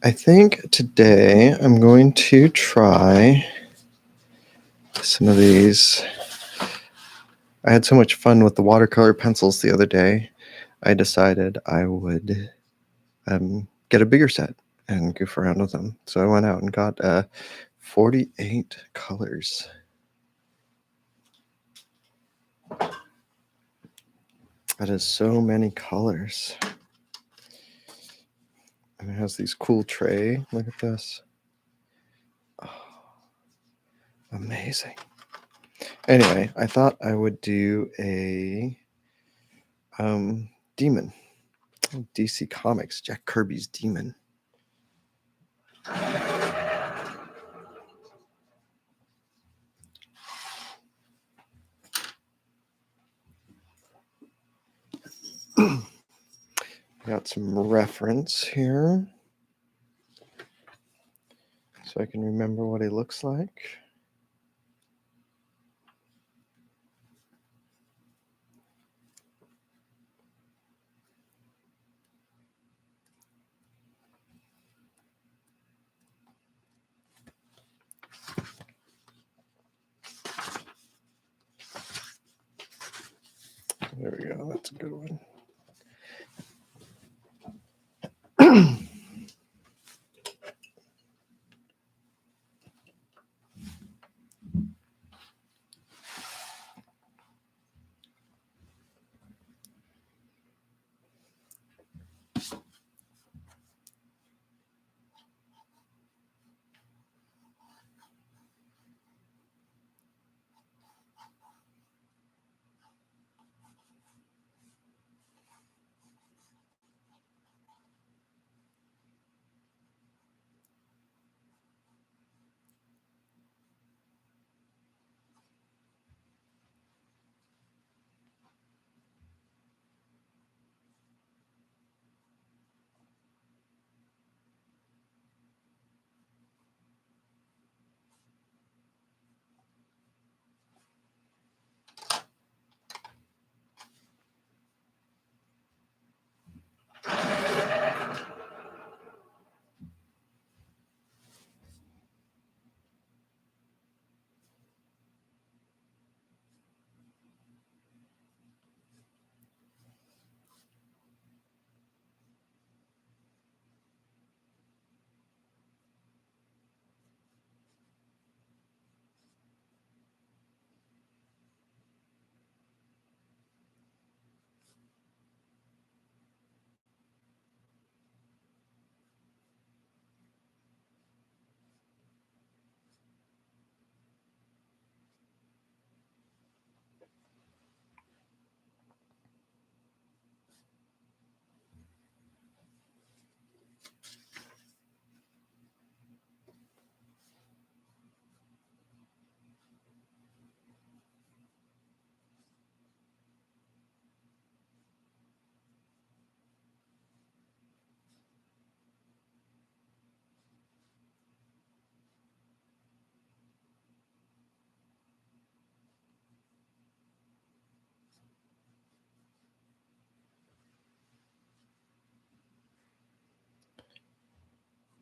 I think today I'm going to try some of these. I had so much fun with the watercolor pencils the other day. I decided I would get a bigger set and goof around with them. So I went out and got 48 colors. That is so many colors. And it has these cool tray. Look at this. Oh, amazing. Anyway, I thought I would do a demon. DC Comics, Jack Kirby's Demon. Got some reference here so I can remember what he looks like. There we go. That's a good one.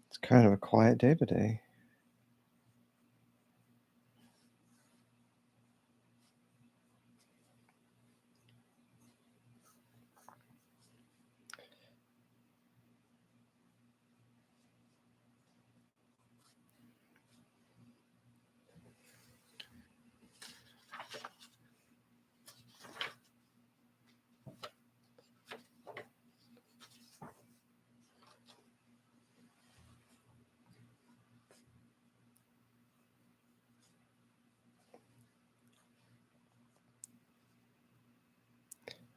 It's kind of a quiet day today.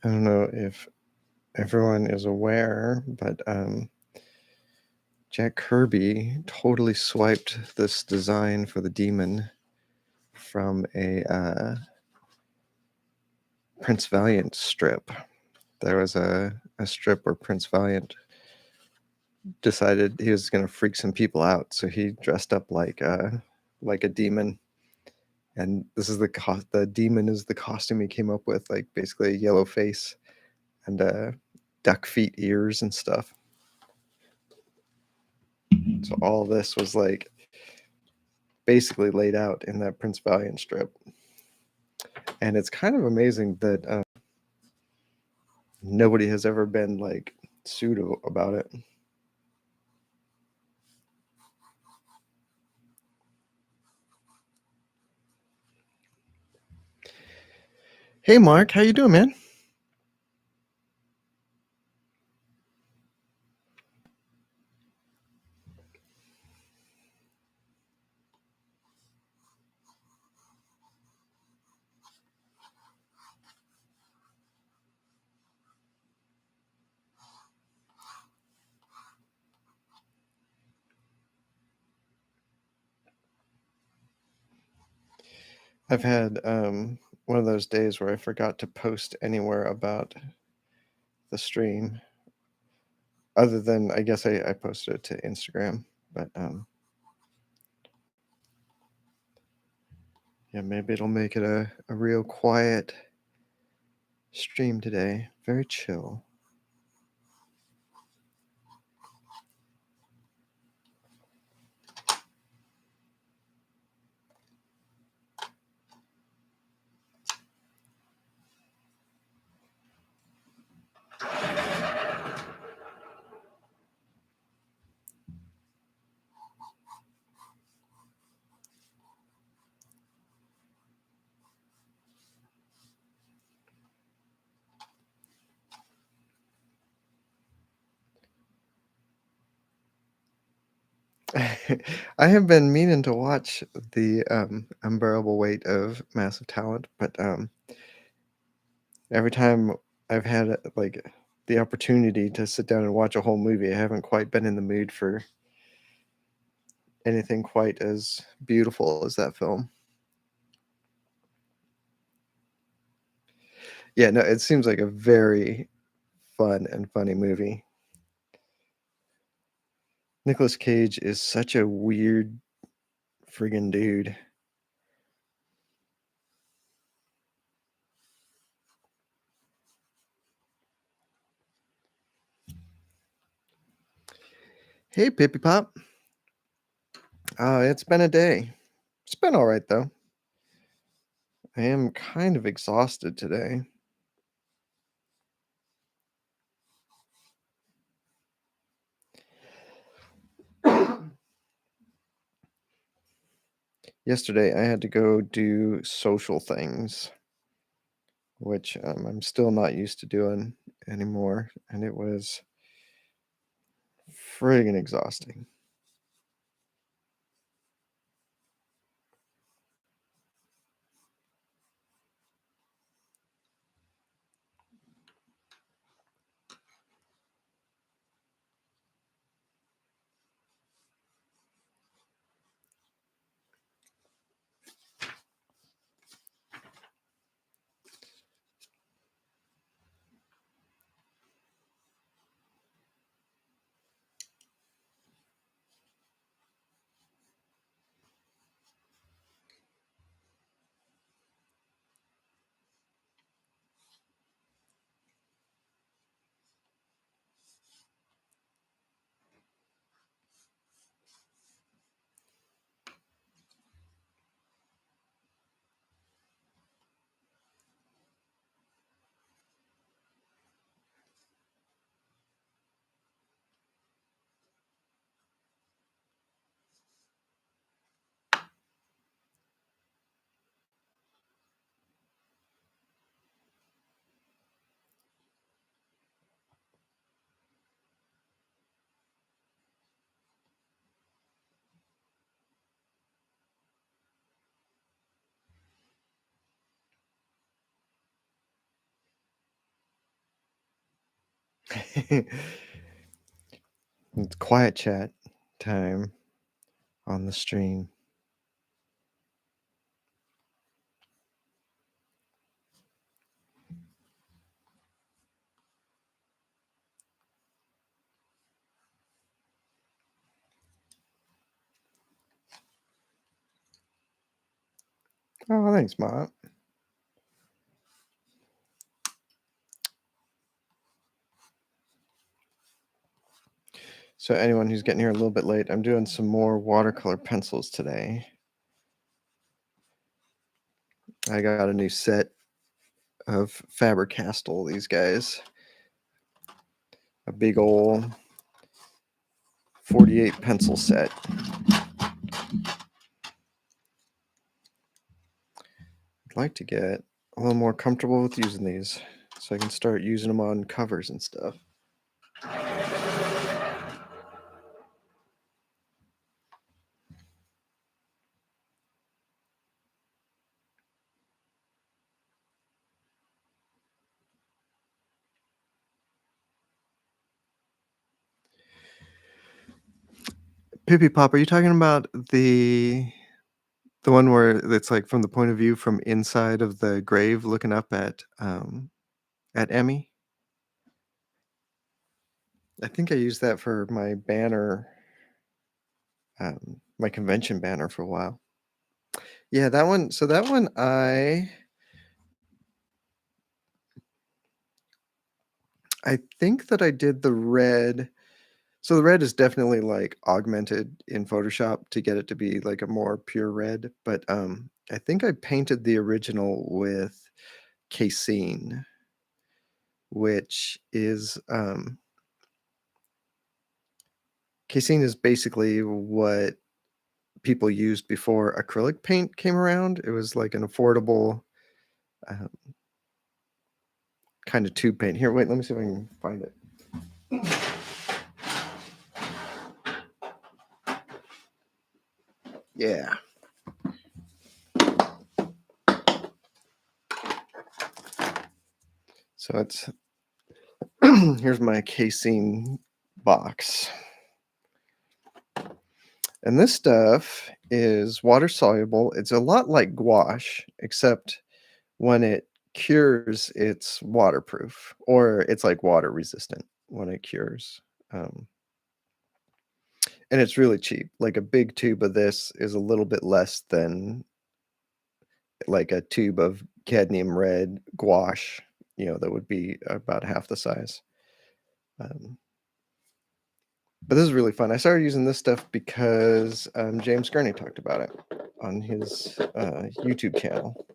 I don't know if everyone is aware, but Jack Kirby totally swiped this design for the demon from a Prince Valiant strip. There was a strip where Prince Valiant decided he was going to freak some people out, so he dressed up like a demon. And this is the demon is the costume he came up with, like basically a yellow face and duck feet ears and stuff. So all this was like basically laid out in that Prince Valiant strip. And it's kind of amazing that nobody has ever been like sued about it. Hey Mark, how you doing, man? I've had one of those days where I forgot to post anywhere about the stream, other than I guess I posted it to Instagram, but yeah, maybe it'll make it a real quiet stream today. Very chill. I have been meaning to watch the Unbearable Weight of Massive Talent, but every time I've had like the opportunity to sit down and watch a whole movie, I haven't quite been in the mood for anything quite as beautiful as that film. Yeah, no, it seems like a very fun and funny movie. Nicolas Cage is such a weird friggin' dude. Hey, Pippy Pop. It's been a day. It's been all right, though. I am kind of exhausted today. Yesterday, I had to go do social things, which I'm still not used to doing anymore, and it was friggin' exhausting. It's quiet chat time on the stream. Oh, thanks, Mom. So anyone who's getting here a little bit late, I'm doing some more watercolor pencils today. I got a new set of Faber-Castell, these guys. A big old 48 pencil set. I'd like to get a little more comfortable with using these so I can start using them on covers and stuff. Pippy Pop, are you talking about the one where it's like from the point of view from inside of the grave looking up at Emmy? I think I used that for my banner, my convention banner for a while. Yeah, that one. So that one, I think that I did the red. So the red is definitely like augmented in Photoshop to get it to be like a more pure red. But I think I painted the original with casein, which is casein is basically what people used before acrylic paint came around. It was like an affordable um, kind of tube paint. Here, wait, let me see if I can find it. Yeah. So it's here's my casein box. And this stuff is water soluble. It's a lot like gouache, except when it cures, it's waterproof, or it's like water resistant when it cures. And it's really cheap. Like a big tube of this is a little bit less than like a tube of cadmium red gouache, that would be about half the size. But this is really fun. I started using this stuff because James Gurney talked about it on his YouTube channel.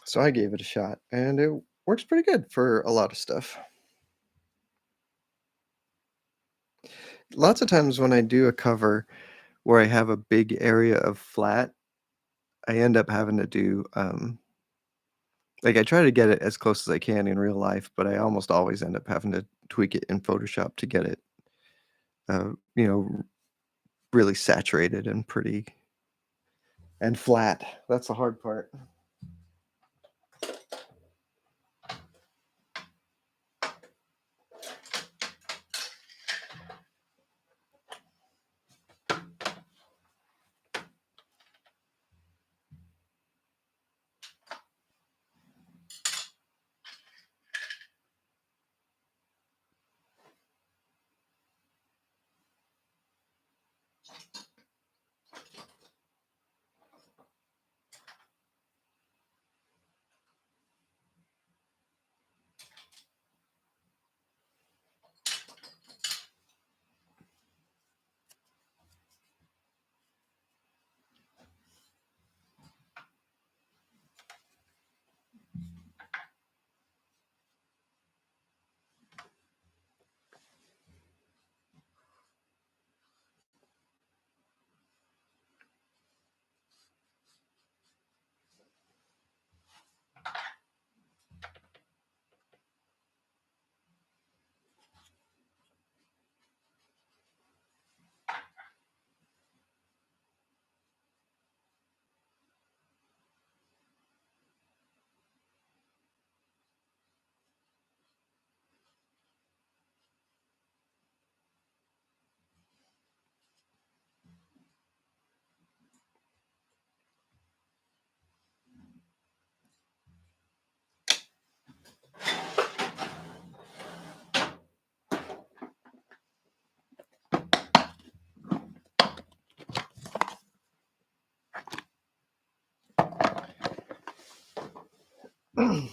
So I gave it a shot, and it works pretty good for a lot of stuff. Lots of times when I do a cover where I have a big area of flat, I end up having to do like I try to get it as close as I can in real life, but I almost always end up having to tweak it in Photoshop to get it, uh, you know, really saturated and pretty and flat. That's the hard part. I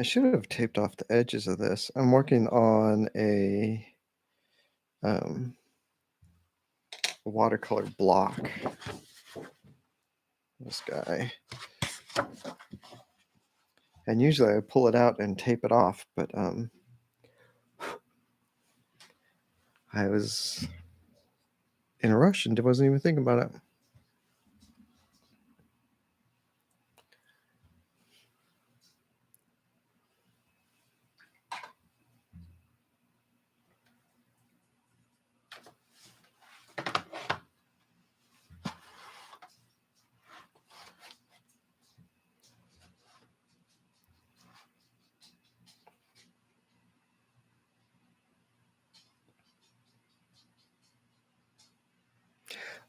should have taped off the edges of this. I'm working on a watercolor block. This guy. And usually I pull it out and tape it off, but I was in a rush and wasn't even thinking about it.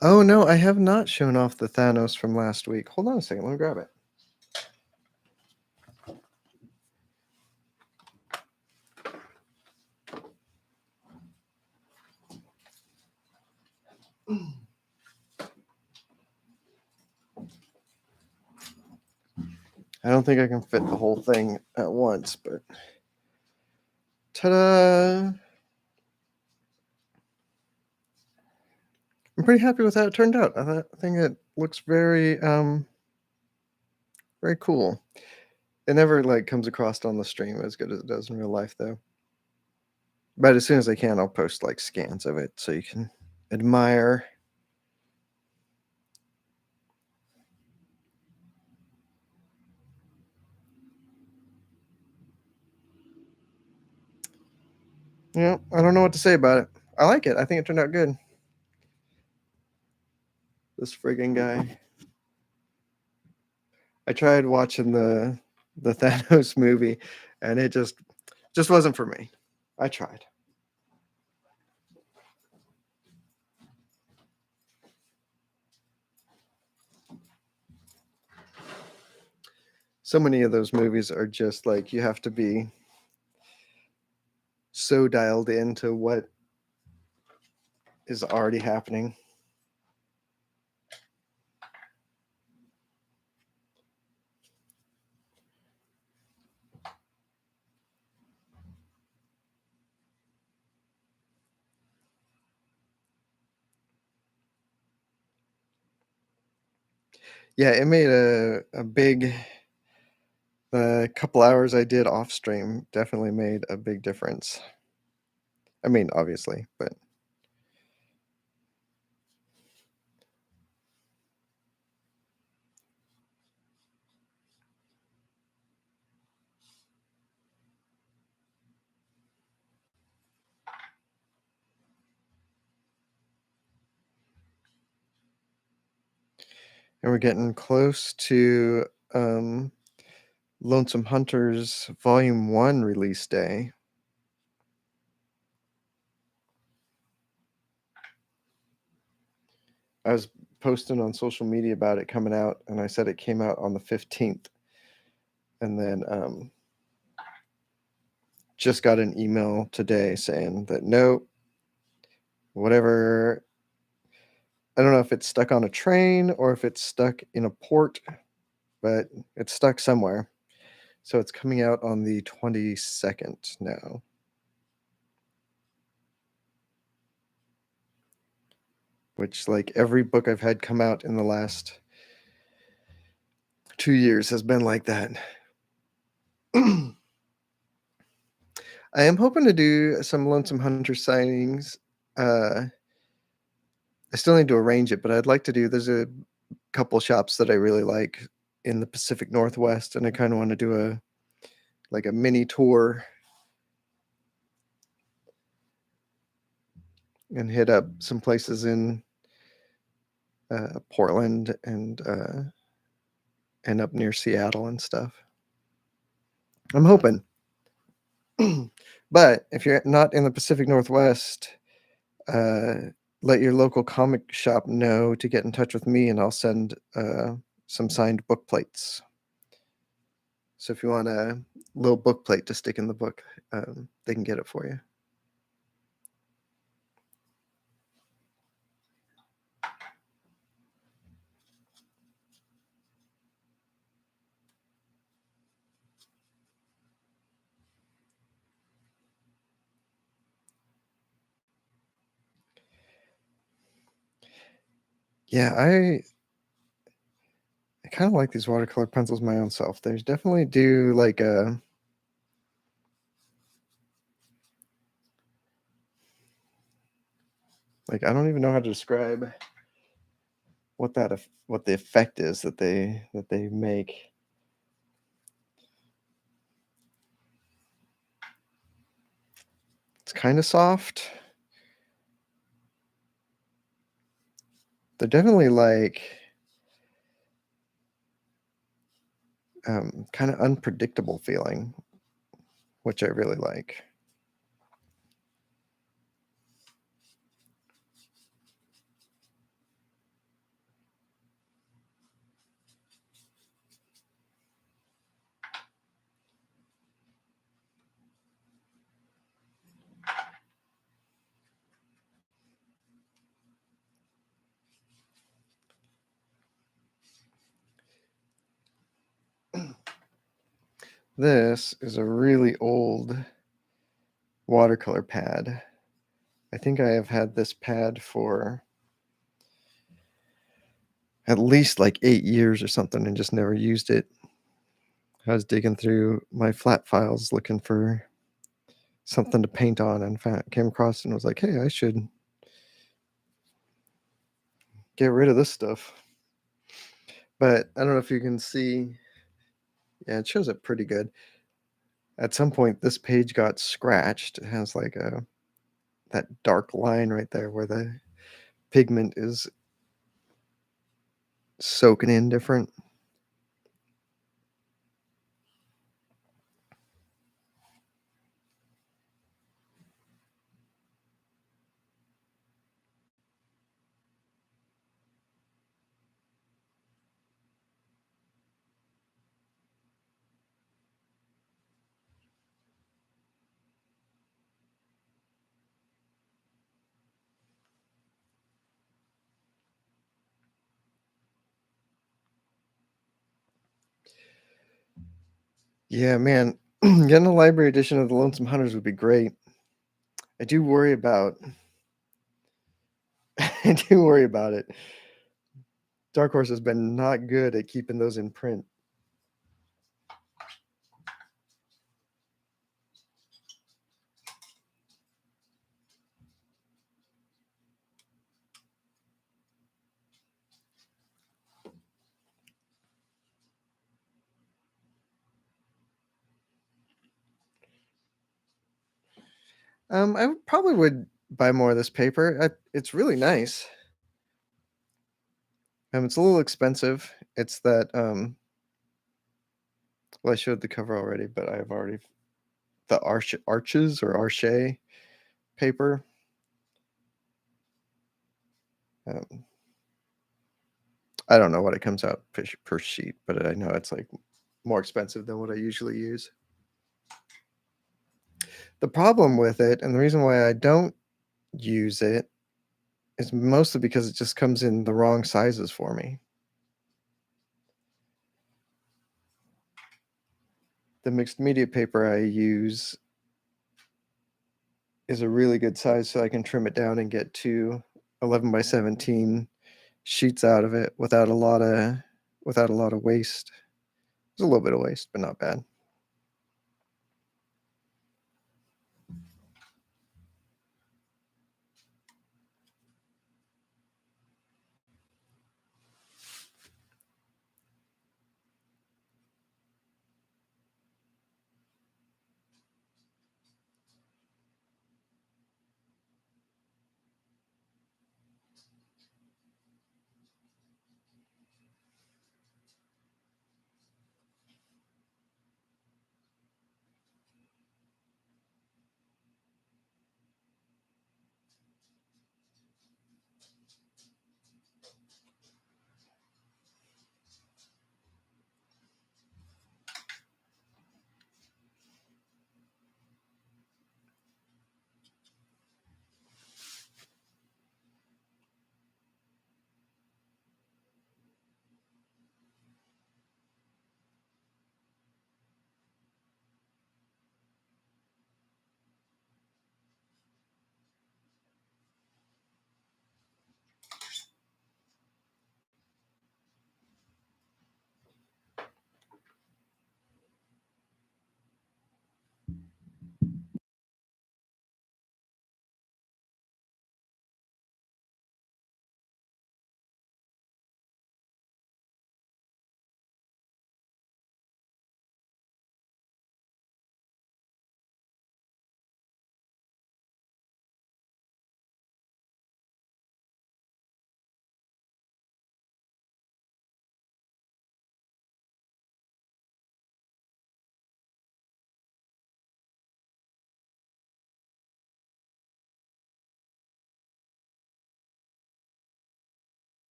Oh no, I have not shown off the Thanos from last week. Hold on a second, let me grab it. I don't think I can fit the whole thing at once, but ta-da! I'm pretty happy with how it turned out. I think it looks very, very cool. It never like comes across on the stream as good as it does in real life, though. But as soon as I can, I'll post like scans of it so you can admire. Yeah, I don't know what to say about it. I like it. I think it turned out good. This friggin' guy. I tried watching the Thanos movie, and it just wasn't for me. I tried. So many of those movies are just like you have to be so dialed into what is already happening. Yeah, it made a big. The couple hours I did off stream definitely made a big difference. I mean, obviously, but and we're getting close to Lonesome Hunters Volume 1 release day. I was posting on social media about it coming out, and I said it came out on the 15th. And then just got an email today saying that no, whatever. I don't know if it's stuck on a train or if it's stuck in a port, but it's stuck somewhere. So it's coming out on the 22nd now. which like every book I've had come out in the last 2 years has been like that. I am hoping to do some Lonesome Hunter signings. I still need to arrange it, but I'd like to do. There's a couple shops that I really like in the Pacific Northwest, and I kind of want to do a mini tour and hit up some places in Portland and up near Seattle and stuff. I'm hoping. But if you're not in the Pacific Northwest, let your local comic shop know to get in touch with me, and I'll send some signed book plates. So if you want a little book plate to stick in the book, they can get it for you. Yeah, I kind of like these watercolor pencils my own self. There's definitely do like a I don't even know how to describe what the effect is that they make. It's kind of soft. They're definitely like kind of unpredictable feeling, which I really like. This is a really old watercolor pad. I think I have had this pad for at least like 8 years or something and just never used it. I was digging through my flat files looking for something to paint on and came across and was like, hey, I should get rid of this stuff. But I don't know if you can see. Yeah, it shows up pretty good. At some point, this page got scratched. It has like that dark line right there where the pigment is soaking in different. Yeah, man, getting a library edition of the Lonesome Hunters would be great. I do worry about. I do worry about it. Dark Horse has been not good at keeping those in print. I probably would buy more of this paper. It's really nice. It's a little expensive. It's that well, I showed the cover already, but I've already the arches or arche paper. Um, I don't know what it comes out per sheet, but I know it's like more expensive than what I usually use. The problem with it, and the reason why I don't use it, is mostly because it just comes in the wrong sizes for me. The mixed media paper I use is a really good size, so I can trim it down and get 2 11 by 17 sheets out of it without a lot of waste. There's a little bit of waste, but not bad.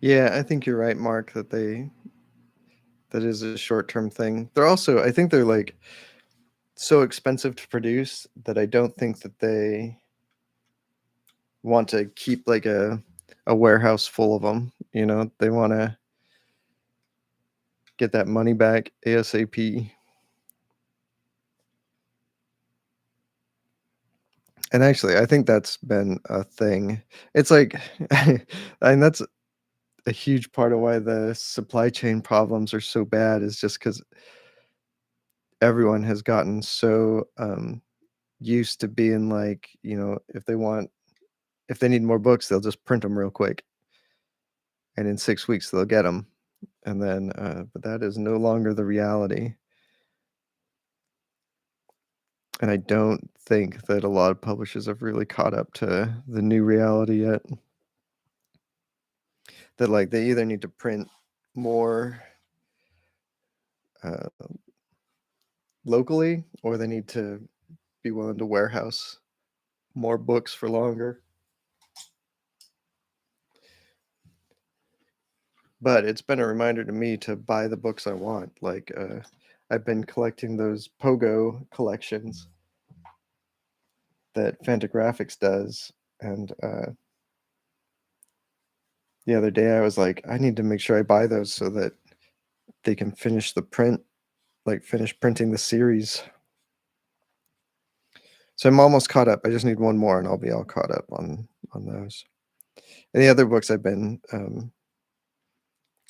Yeah, I think you're right, Mark, that is a short-term thing. They're also, I think they're like so expensive to produce that I don't think that they want to keep like a warehouse full of them. They want to get that money back ASAP. And actually, I think that's been a thing. It's like, and that's a huge part of why the supply chain problems are so bad is just because everyone has gotten so used to being like, if they need more books, they'll just print them real quick, and in 6 weeks they'll get them. And then, but that is no longer the reality. And I don't think that a lot of publishers have really caught up to the new reality yet. That like they either need to print more uh, locally, or they need to be willing to warehouse more books for longer. But it's been a reminder to me to buy the books I want. Like I've been collecting those Pogo collections that Fantagraphics does, and the other day I was like, I need to make sure I buy those so that they can finish the print, like finish printing the series. So I'm almost caught up. I just need one more, and I'll be all caught up on those. And the other books I've been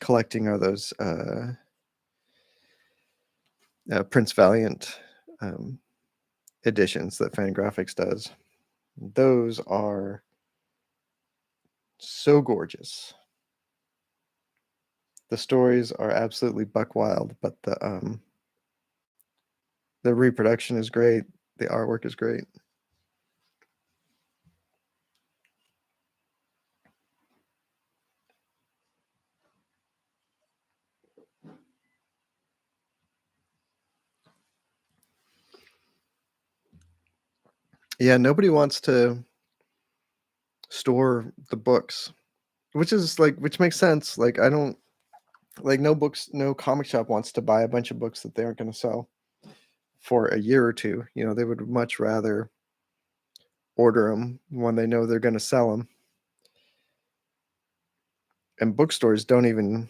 collecting are those Prince Valiant editions that Fantagraphics does. Those are so gorgeous. The stories are absolutely buck wild, but the reproduction is great. The artwork is great. Yeah, nobody wants to store the books, which makes sense. Like I don't like no comic shop wants to buy a bunch of books that they aren't going to sell for a year or two. They would much rather order them when they know they're going to sell them. And bookstores don't even,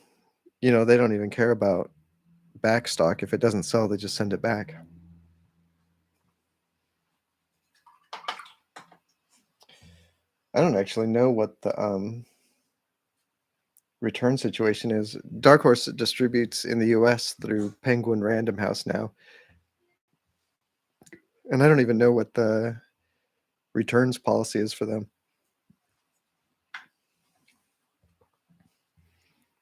they don't even care about back stock. If it doesn't sell, they just send it back. I don't actually know what the return situation is. Dark Horse distributes in the US through Penguin Random House now. And I don't even know what the returns policy is for them.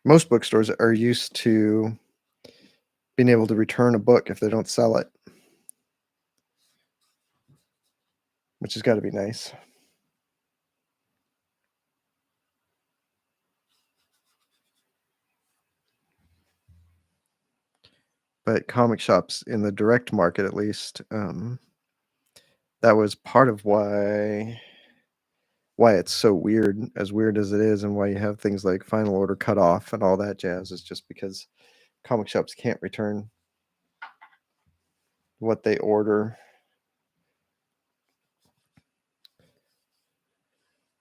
Most bookstores are used to being able to return a book if they don't sell it, which has got to be nice. But comic shops in the direct market, at least, that was part of why it's so weird as it is, and why you have things like final order cutoff and all that jazz, is just because comic shops can't return what they order.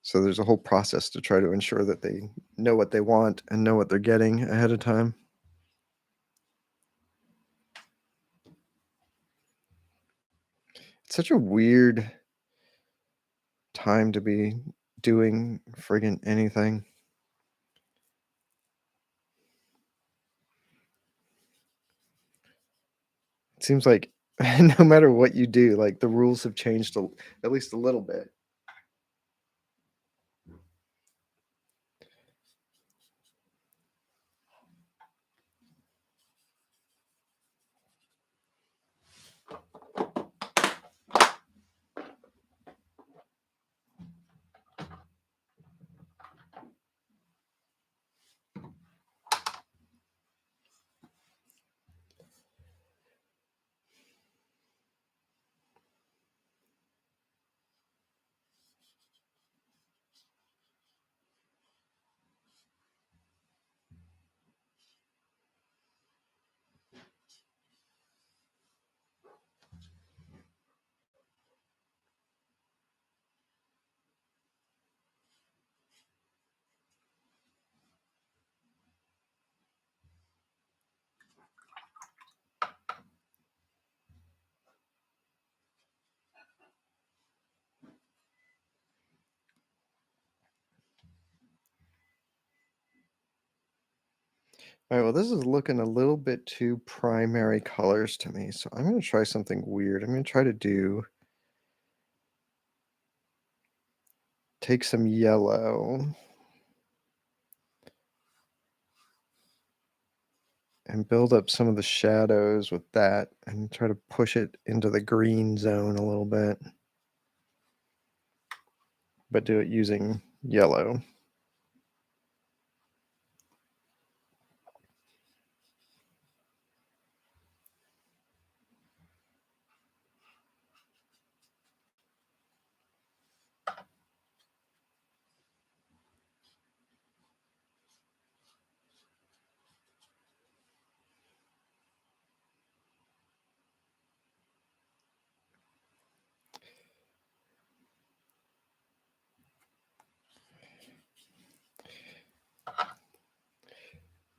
So there's a whole process to try to ensure that they know what they want and know what they're getting ahead of time. It's such a weird time to be doing friggin' anything. It seems like no matter what you do, like the rules have changed at least a little bit. All right, well, this is looking a little bit too primary colors to me, so I'm going to try something weird. I'm going to try to take some yellow and build up some of the shadows with that, and try to push it into the green zone a little bit, but do it using yellow.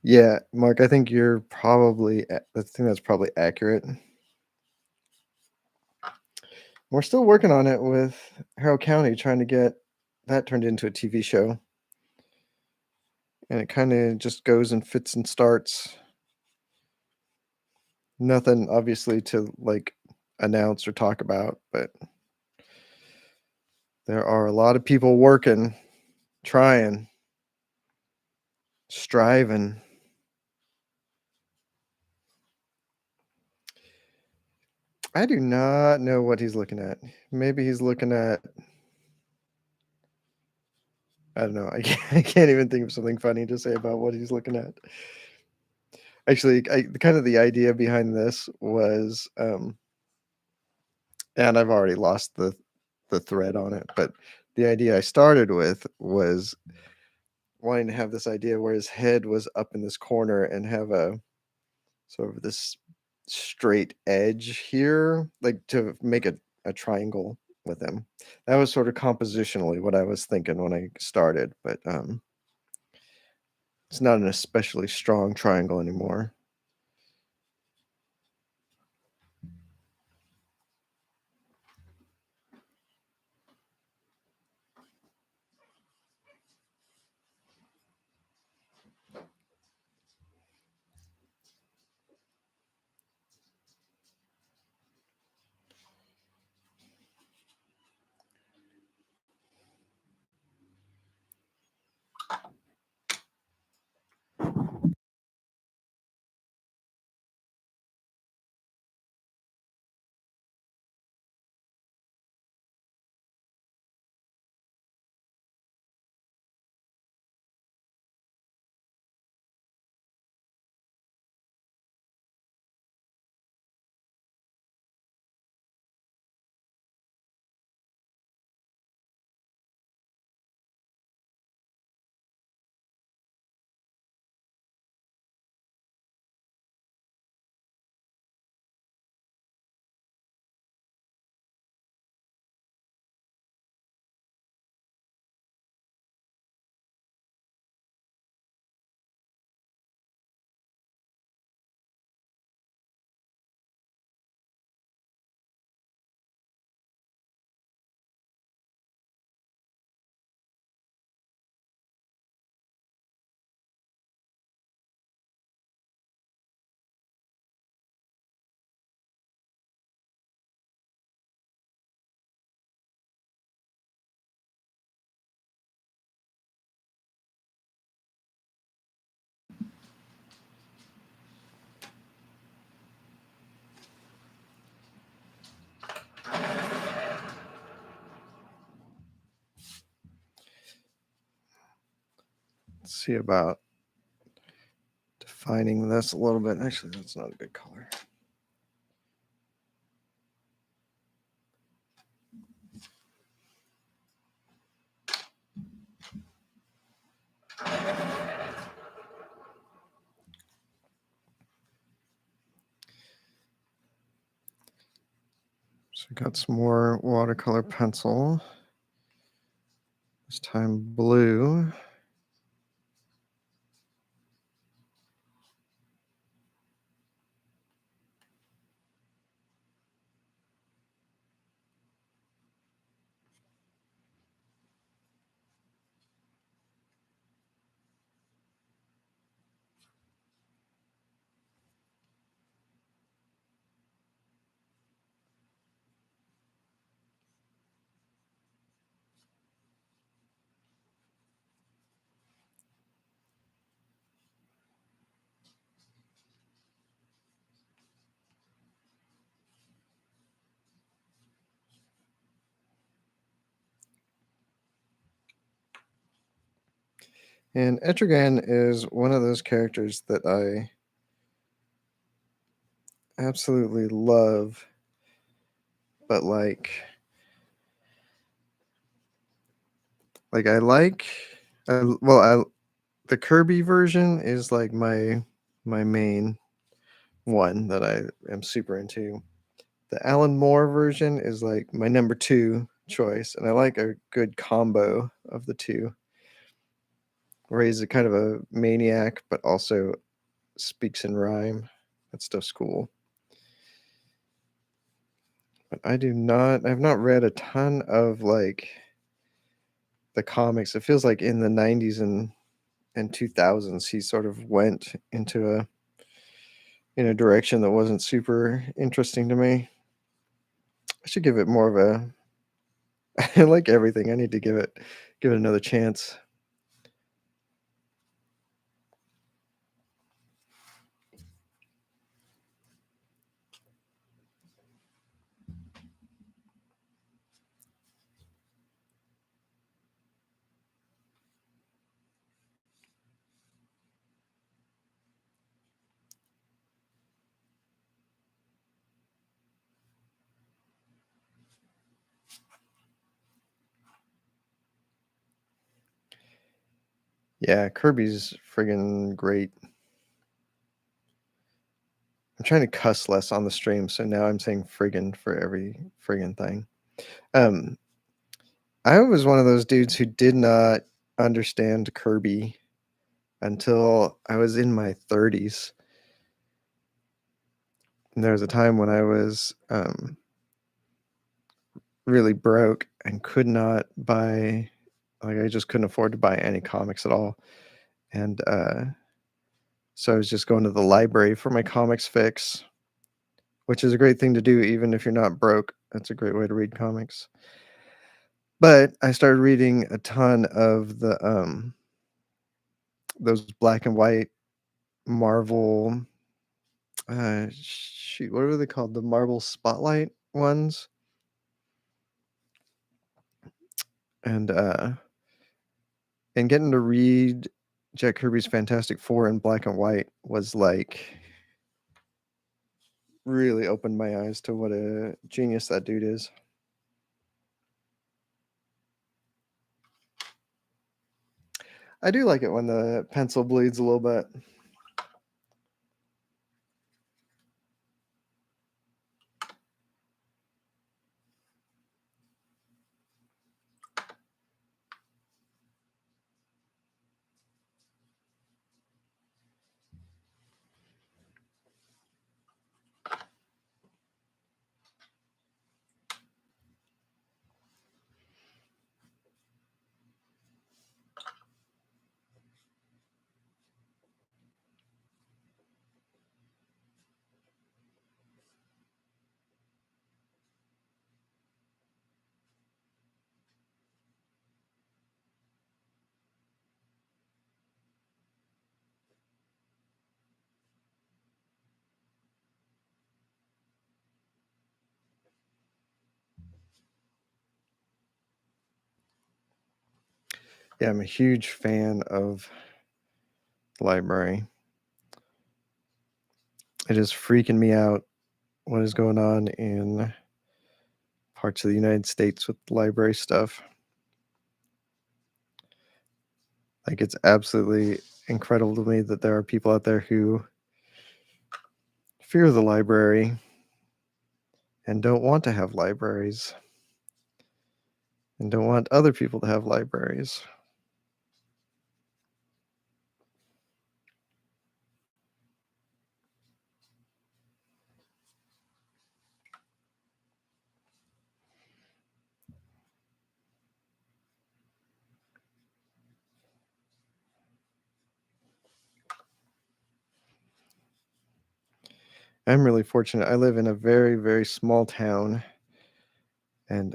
Yeah, Mark, I think that's probably accurate. We're still working on it with Harrow County, trying to get that turned into a TV show. And it kind of just goes and fits and starts. Nothing obviously to like announce or talk about, but there are a lot of people working, trying, striving. I do not know what he's looking at. Maybe he's looking at, I don't know. I can't even think of something funny to say about what he's looking at. Actually, kind of the idea behind this was, and I've already lost the thread on it, but the idea I started with was wanting to have this idea where his head was up in this corner and have a sort of this straight edge here, like to make a triangle with him. That was sort of compositionally what I was thinking when I started, but It's not an especially strong triangle anymore. Let's see about defining this a little bit. Actually, that's not a good color. So we got some more watercolor pencil. This time blue. And Etrigan is one of those characters that I absolutely love, but I like, the Kirby version is like my main one that I am super into. The Alan Moore version is like my number 2 choice, and I like a good combo of the two, where he's a kind of a maniac, but also speaks in rhyme. That stuff's cool. But I've not read a ton of like the comics. It feels like in the 90s and 2000s he sort of went into a direction that wasn't super interesting to me. I should give it more of a I like everything. I need to give it another chance. Yeah, Kirby's friggin' great. I'm trying to cuss less on the stream, so now I'm saying friggin' for every friggin' thing. I was one of those dudes who did not understand Kirby until I was in my 30s. And there was a time when I was really broke and could not buy, like, I just couldn't afford to buy any comics at all. And so I was just going to the library for my comics fix, which is a great thing to do even if you're not broke. That's a great way to read comics. But I started reading a ton of the those black and white Marvel, shoot, what are they called? The Marvel Spotlight ones. And getting to read Jack Kirby's Fantastic Four in black and white was like really opened my eyes to what a genius that dude is. I do like it when the pencil bleeds a little bit. Yeah, I'm a huge fan of the library. It is freaking me out what is going on in parts of the United States with library stuff. Like, it's absolutely incredible to me that there are people out there who fear the library and don't want to have libraries and don't want other people to have libraries. I'm really fortunate. I live in a very, very small town, and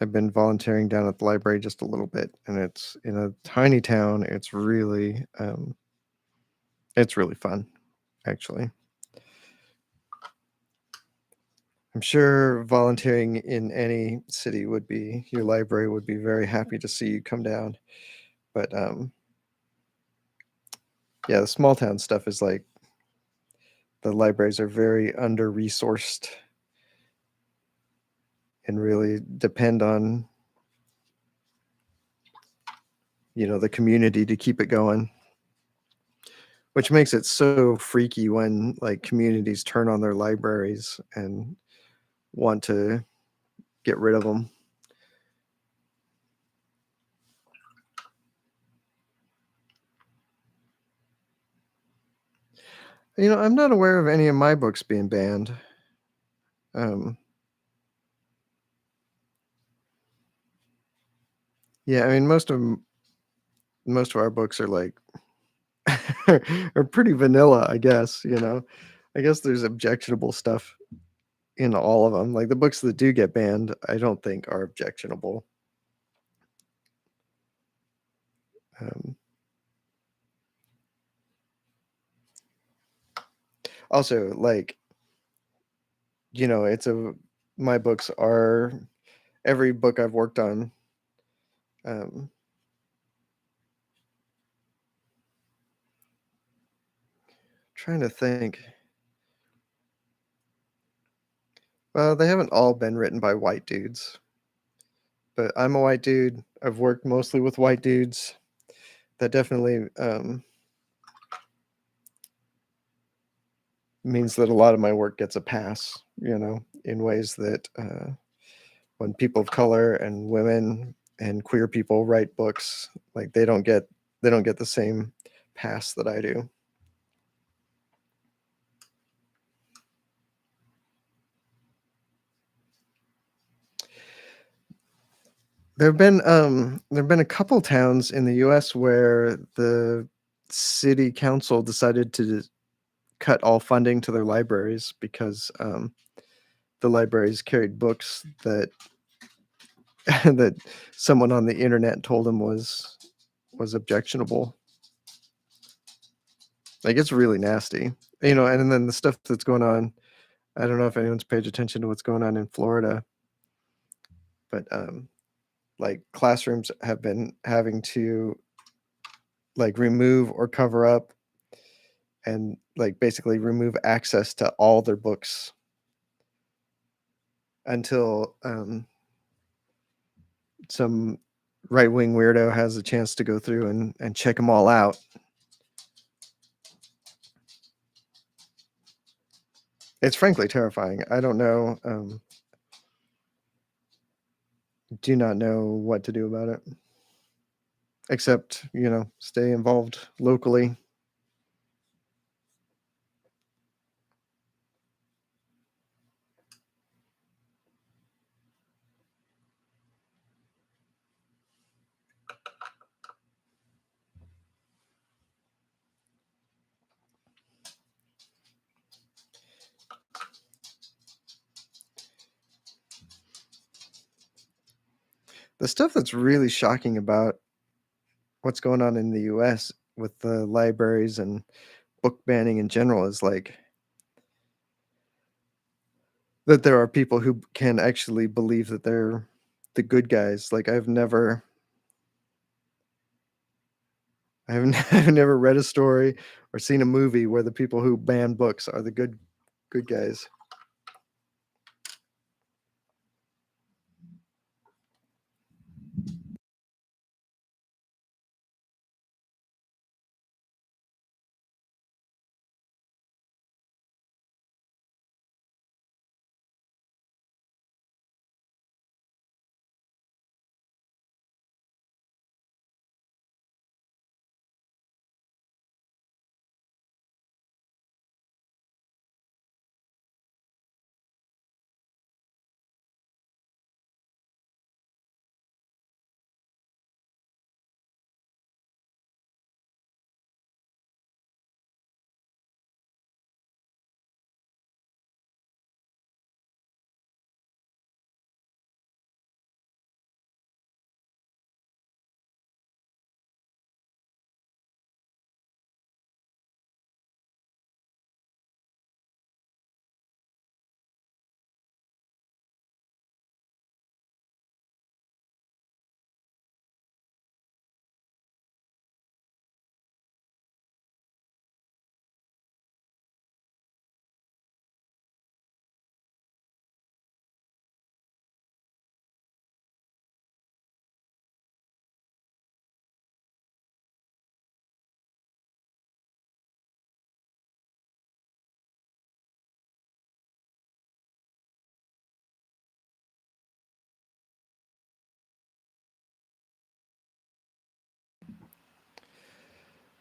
I've been volunteering down at the library just a little bit. And it's in a tiny town. It's really fun, actually. I'm sure volunteering in any city would be your library would be very happy to see you come down. But yeah, the small town stuff is like the libraries are very under resourced and really depend on the community to keep it going, which makes it so freaky when like communities turn on their libraries and want to get rid of them. I'm not aware of any of my books being banned. Yeah, I mean most of our books are like are pretty vanilla, I guess. I guess there's objectionable stuff in all of them. Like the books that do get banned, I don't think are objectionable. Um, Also, like it's a my books are every book I've worked on. Um, Trying to think. Well, they haven't all been written by white dudes, but I'm a white dude. I've worked mostly with white dudes. That definitely means that a lot of my work gets a pass, in ways that when people of color and women and queer people write books, like they don't get They don't get the same pass that I do. There've been a couple towns in the U.S. where the city council decided to cut all funding to their libraries because the libraries carried books that that someone on the internet told them was objectionable. Like, it's really nasty, and then the stuff that's going on. I don't know if anyone's paid attention to what's going on in Florida, but like classrooms have been having to like remove or cover up and like basically remove access to all their books until some right wing weirdo has a chance to go through and check them all out. It's frankly terrifying. I don't know. Do not know what to do about it, except stay involved locally. The stuff that's really shocking about what's going on in the US with the libraries and book banning in general is like that there are people who can actually believe that they're the good guys. Like I've never read a story or seen a movie where the people who ban books are the good guys.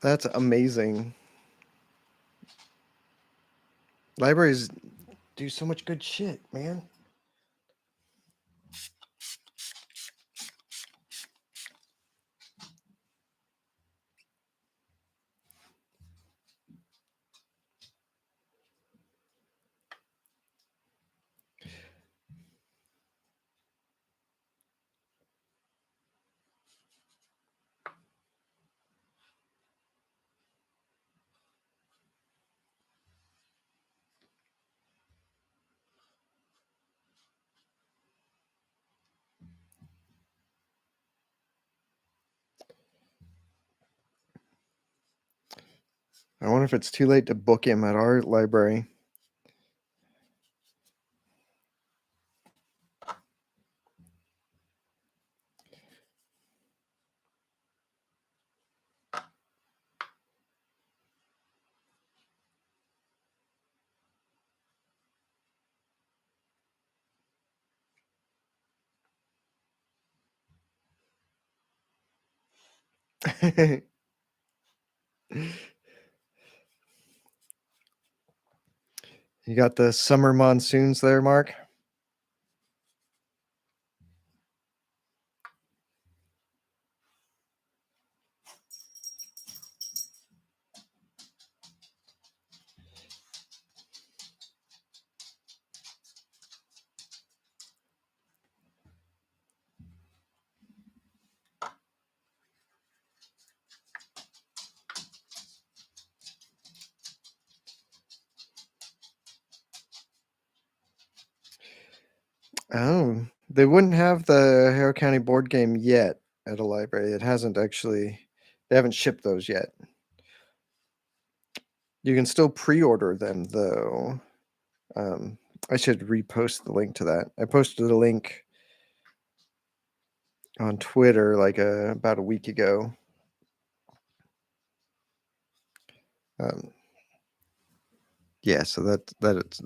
That's amazing. Libraries do so much good shit, man. I wonder if it's too late to book him at our library. You got the summer monsoons there, Mark? Oh, they wouldn't have the Harrow County board game yet at a library. It hasn't actually, they haven't shipped those yet. You can still pre-order them though. I should repost the link to that. I posted a link on Twitter like about a week ago. Yeah, so that it's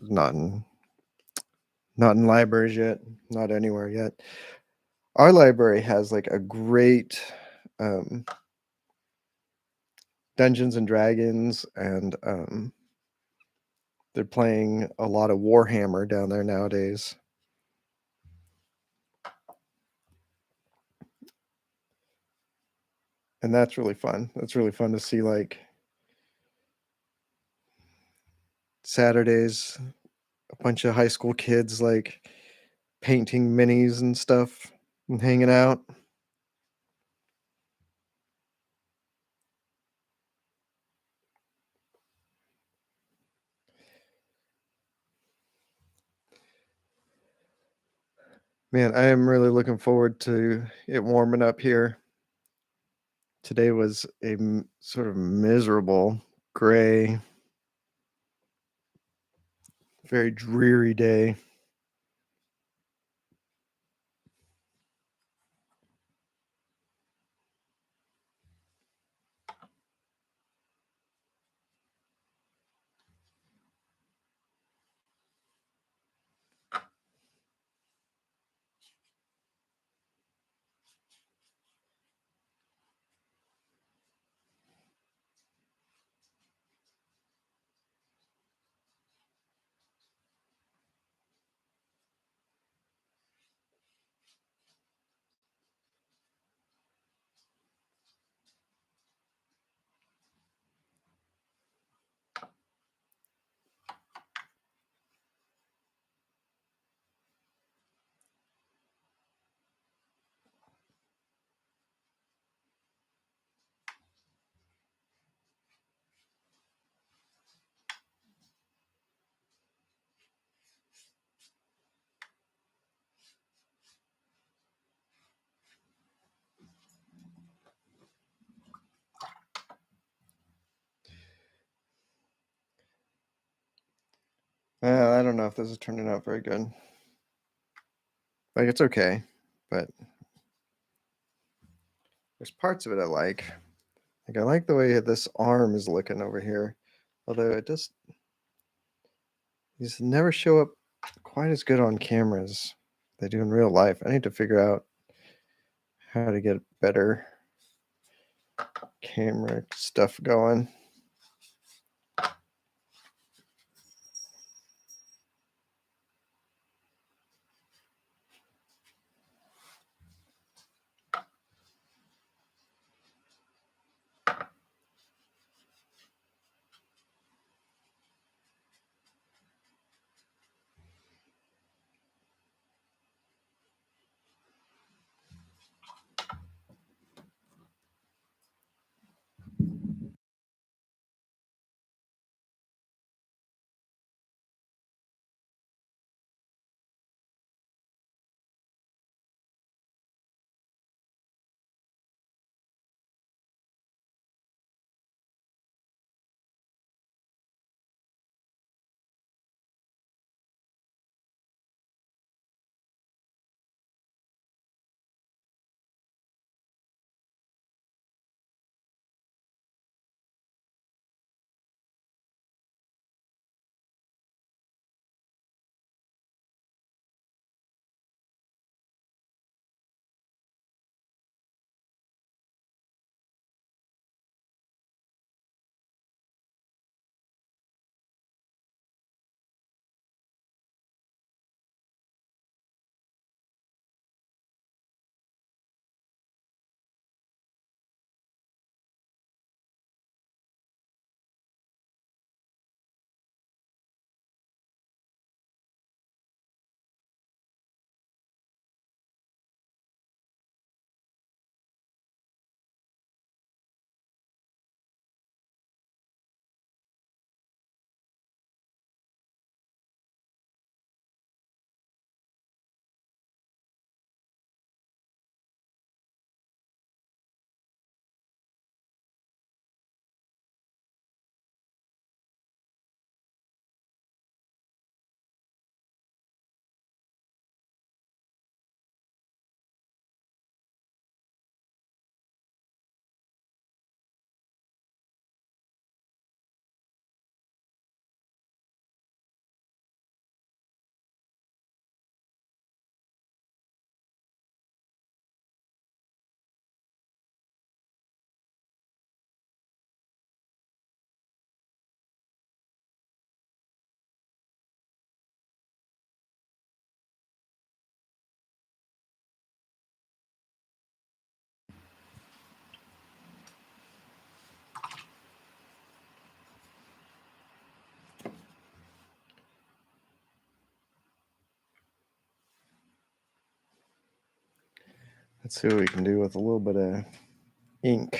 not in libraries yet, not anywhere yet. Our library has like a great Dungeons and Dragons, and they're playing a lot of Warhammer down there nowadays. And that's really fun. That's really fun to see, like Saturdays, a bunch of high school kids like painting minis and stuff and hanging out. Man, I am really looking forward to it warming up here. Today was a sort of miserable, gray, very dreary day. I don't know if this is turning out very good. Like, it's okay, but there's parts of it I like. Like, I like the way this arm is looking over here. Although it just, these never show up quite as good on camera as they do in real life. I need to figure out how to get better camera stuff going. Let's see what we can do with a little bit of ink.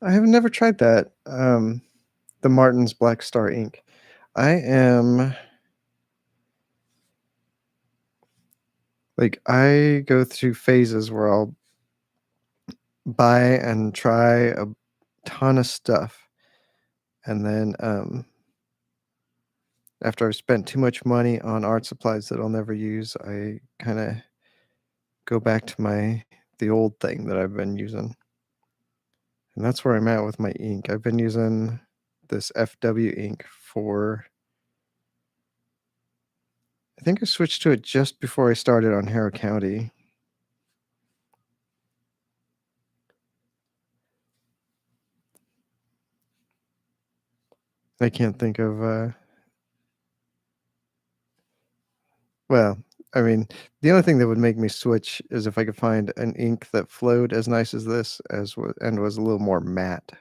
I have never tried that. The Martin's Black Star ink. I go through phases where I'll buy and try a ton of stuff, and then after I've spent too much money on art supplies that I'll never use, I kind of go back to the old thing that I've been using. And that's where I'm at with my ink. I've been using this FW ink for, I think I switched to it just before I started on Harrow County. I can't think of, well, I mean, the only thing that would make me switch is if I could find an ink that flowed as nice as this and was a little more matte.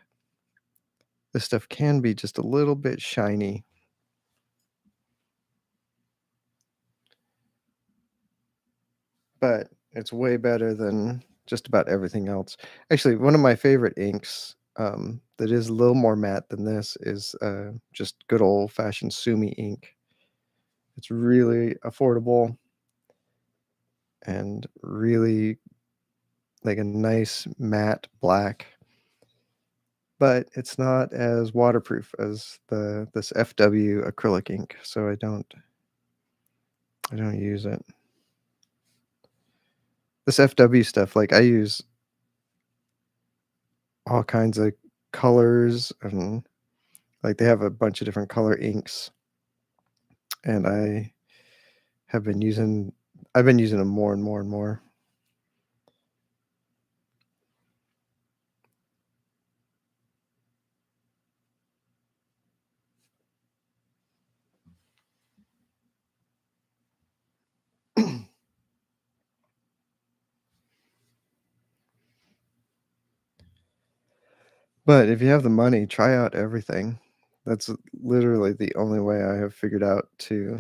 This stuff can be just a little bit shiny. But it's way better than just about everything else. Actually, one of my favorite inks, that is a little more matte than this is, just good old-fashioned Sumi ink. It's really affordable and really, like, a nice matte black, but it's not as waterproof as this FW acrylic ink, so I don't use it. This FW stuff, like, I use all kinds of colors, and like they have a bunch of different color inks, and have been using I've been using them more and more and more. But if you have the money, try out everything. That's literally the only way I have figured out to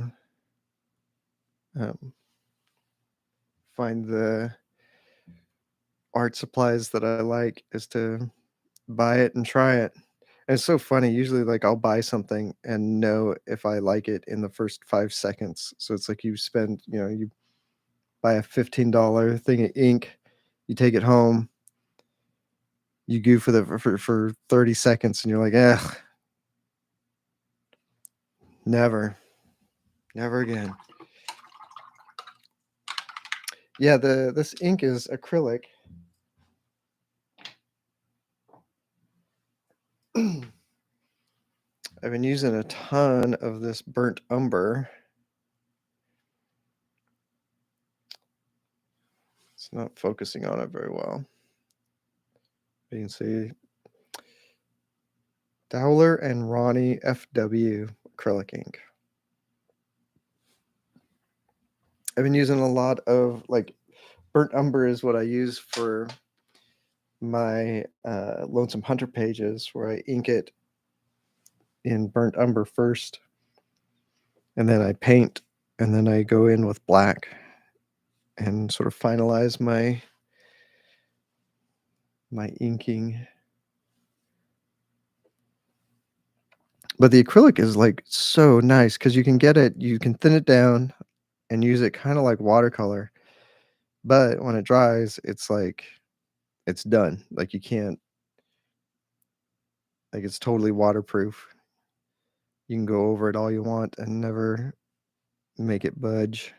find the art supplies that I like is to buy it and try it. And it's so funny. Usually, like, I'll buy something and know if I like it in the first 5 seconds. So it's like you spend, you buy a $15 thing of ink, you take it home, you go for 30 seconds, and you're like, never, never again. Yeah, this ink is acrylic. I've been using a ton of this burnt umber. It's not focusing on it very well. You can see Dowler and Ronnie FW acrylic ink. I've been using a lot of, like, burnt umber is what I use for my Lonesome Hunter pages, where I ink it in burnt umber first, and then I paint, and then I go in with black and sort of finalize my inking. But the acrylic is, like, so nice because you can thin it down and use it kind of like watercolor. But when it dries, it's like it's done. Like, you can't, like, it's totally waterproof. You can go over it all you want and never make it budge.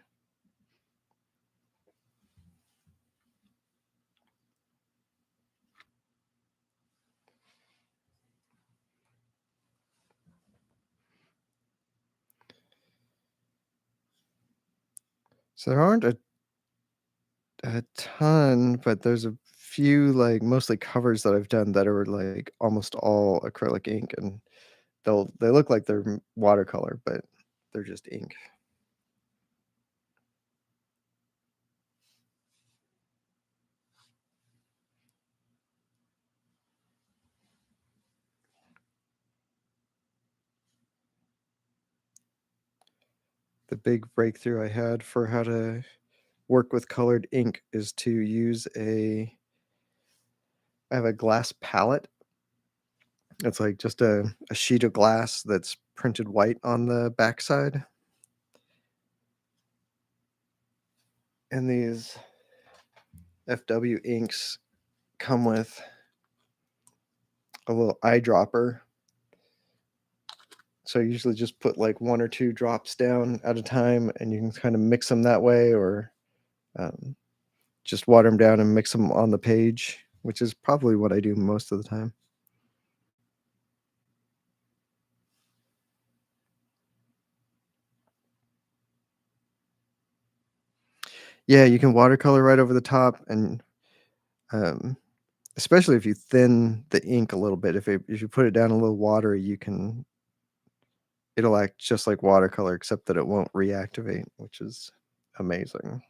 So there aren't a ton, but there's a few, like, mostly covers that I've done that are, like, almost all acrylic ink, and they look like they're watercolor, but they're just ink. The big breakthrough I had for how to work with colored ink is to use I have a glass palette. It's like just a sheet of glass that's printed white on the backside. And these FW inks come with a little eyedropper. So I usually just put like 1 or 2 drops down at a time, and you can kind of mix them that way, or um, just water them down and mix them on the page, which is probably what I do most of the time. Yeah, you can watercolor right over the top, and um, especially if you thin the ink a little bit. If you put it down a little water, it'll act just like watercolor, except that it won't reactivate, which is amazing.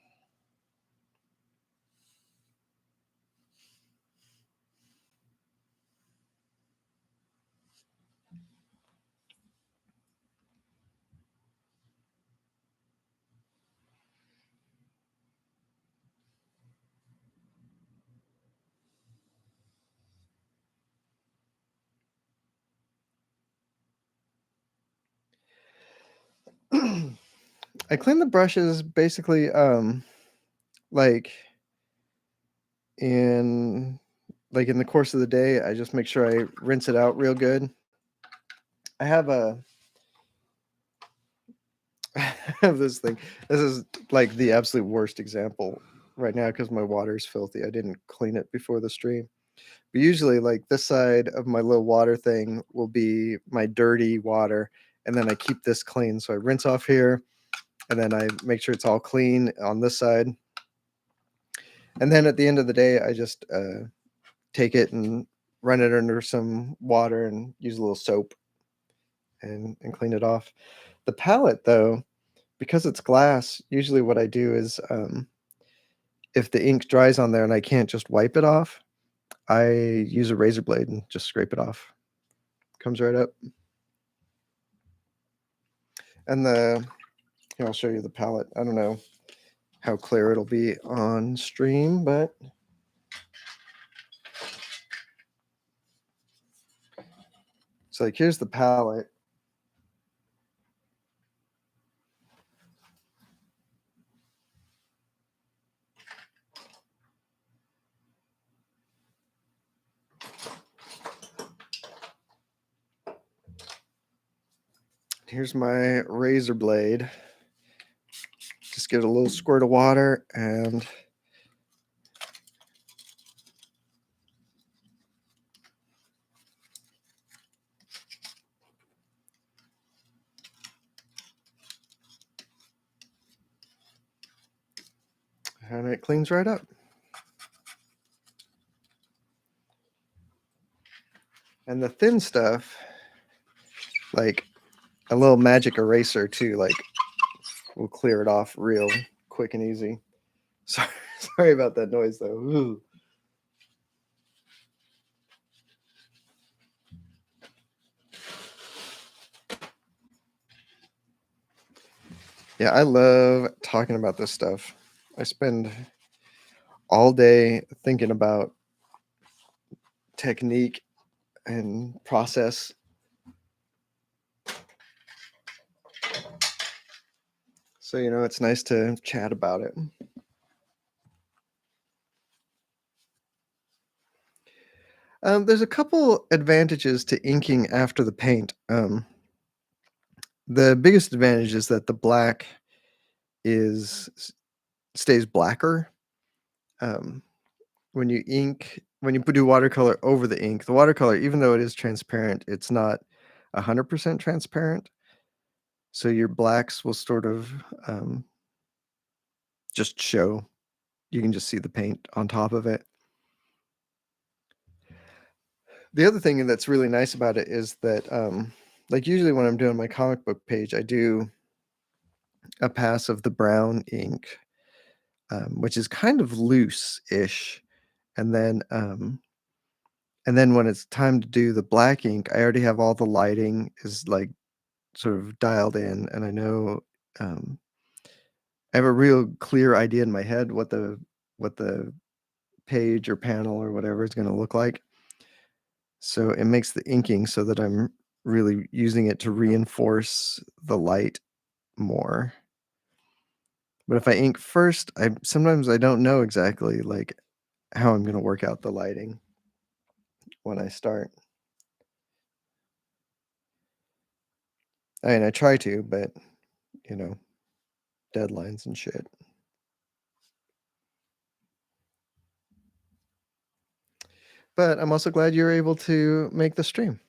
I clean the brushes basically like in in the course of the day. I just make sure I rinse it out real good. I have a I have this thing. This is like the absolute worst example right now because my water is filthy. I didn't clean it before the stream. But usually, like, this side of my little water thing will be my dirty water, and then I keep this clean. So I rinse off here, and then I make sure it's all clean on this side. And then at the end of the day, I just take it and run it under some water and use a little soap and clean it off. The palette, though, because it's glass, usually what I do is if the ink dries on there and I can't just wipe it off, I use a razor blade and just scrape it off. Comes right up. And here, I'll show you the palette. I don't know how clear it'll be on stream, but so like here's the palette. Here's my razor blade. Just get a little squirt of water and it cleans right up. And the thin stuff, like a little magic eraser too, like will clear it off real quick and easy. Sorry about that noise though. Ooh. Yeah, I love talking about this stuff. I spend all day thinking about technique and process. So, it's nice to chat about it. There's a couple advantages to inking after the paint. The biggest advantage is that the black stays blacker. When you do watercolor over the ink, the watercolor, even though it is transparent, it's not 100% transparent. So your blacks will sort of just show. You can just see the paint on top of it. The other thing that's really nice about it is that, like usually when I'm doing my comic book page, I do a pass of the brown ink, which is kind of loose-ish, and then when it's time to do the black ink, I already have all the lighting is like sort of dialed in, and I know I have a real clear idea in my head what the page or panel or whatever is going to look like. So it makes the inking so that I'm really using it to reinforce the light more. But if I ink first, sometimes I don't know exactly like how I'm going to work out the lighting when I start. I mean, I try to, but deadlines and shit. But I'm also glad you're able to make the stream.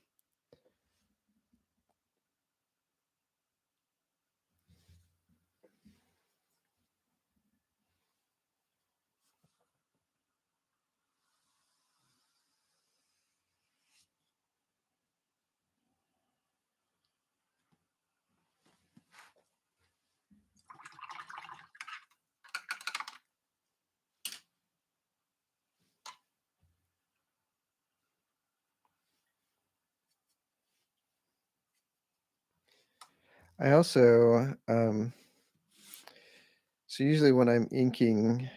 I also, so usually when I'm inking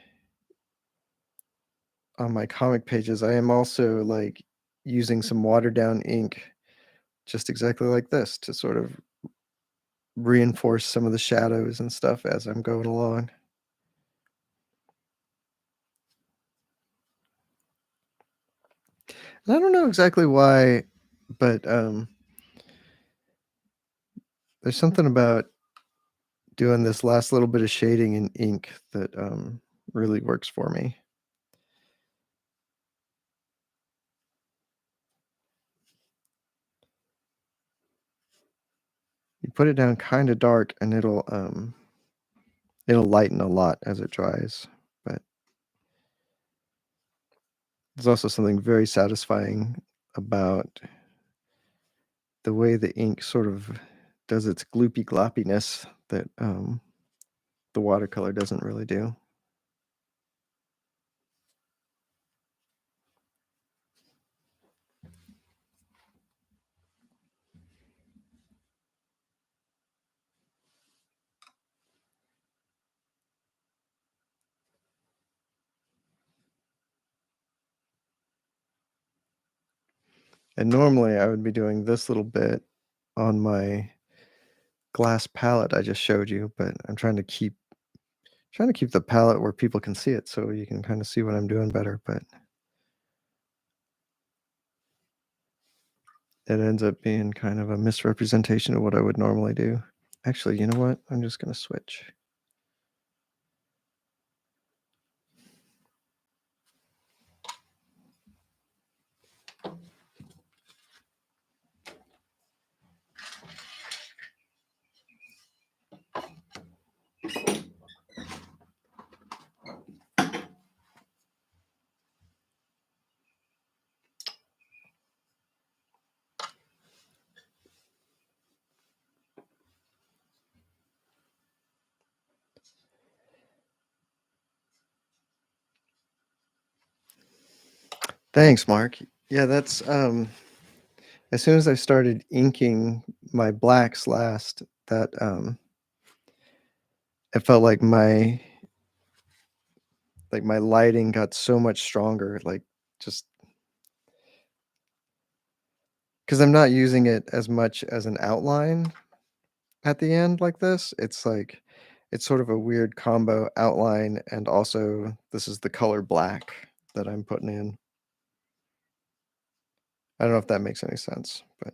on my comic pages, I am also like using some watered down ink, just exactly like this, to sort of reinforce some of the shadows and stuff as I'm going along. And I don't know exactly why, but there's something about doing this last little bit of shading in ink that really works for me. You put it down kind of dark and it'll lighten a lot as it dries. But there's also something very satisfying about the way the ink sort of does its gloopy gloppiness that the watercolor doesn't really do. And normally I would be doing this little bit on my glass palette I just showed you, but I'm trying to keep the palette where people can see it so you can kind of see what I'm doing better, but it ends up being kind of a misrepresentation of what I would normally do. Actually, you know what? I'm just going to switch. Thanks, Mark. Yeah, that's as soon as I started inking my blacks last, that it felt like my lighting got so much stronger, like just because I'm not using it as much as an outline at the end like this. It's like it's sort of a weird combo outline, and also this is the color black that I'm putting in. I don't know if that makes any sense, but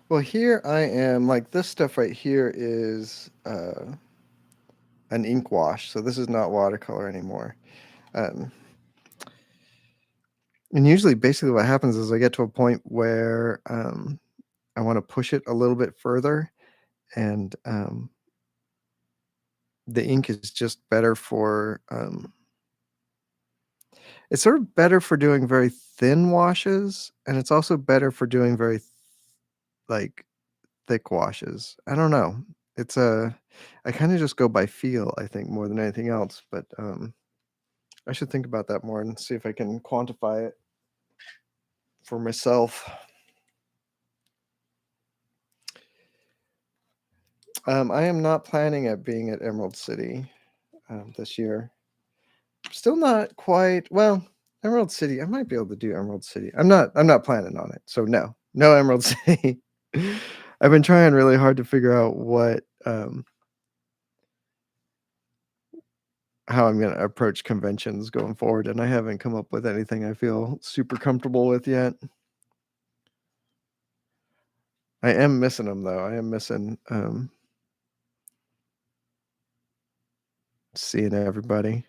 Well, here I am, like this stuff right here is an ink wash, so this is not watercolor anymore. Um, and usually, basically, what happens is I get to a point where I want to push it a little bit further, and the ink is just better for it's sort of better for doing very thin washes, and it's also better for doing very like thick washes. I don't know. It's a I kind of just go by feel, I think, more than anything else, but I should think about that more and see if I can quantify it for myself. I am not planning at being at Emerald City this year. Still not quite. Well, Emerald City. I might be able to do Emerald City. I'm not. I'm not planning on it. So no Emerald City. I've been trying really hard to figure out what how I'm going to approach conventions going forward, and I haven't come up with anything I feel super comfortable with yet. I am missing them though. I am missing seeing everybody.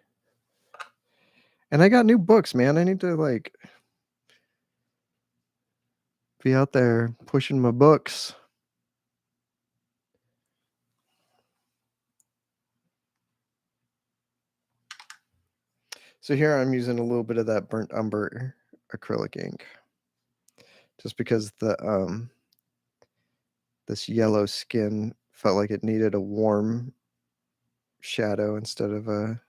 And I got new books, man. I need to like be out there pushing my books. So here I'm using a little bit of that burnt umber acrylic ink, just because the this yellow skin felt like it needed a warm shadow instead of a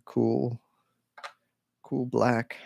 cool black.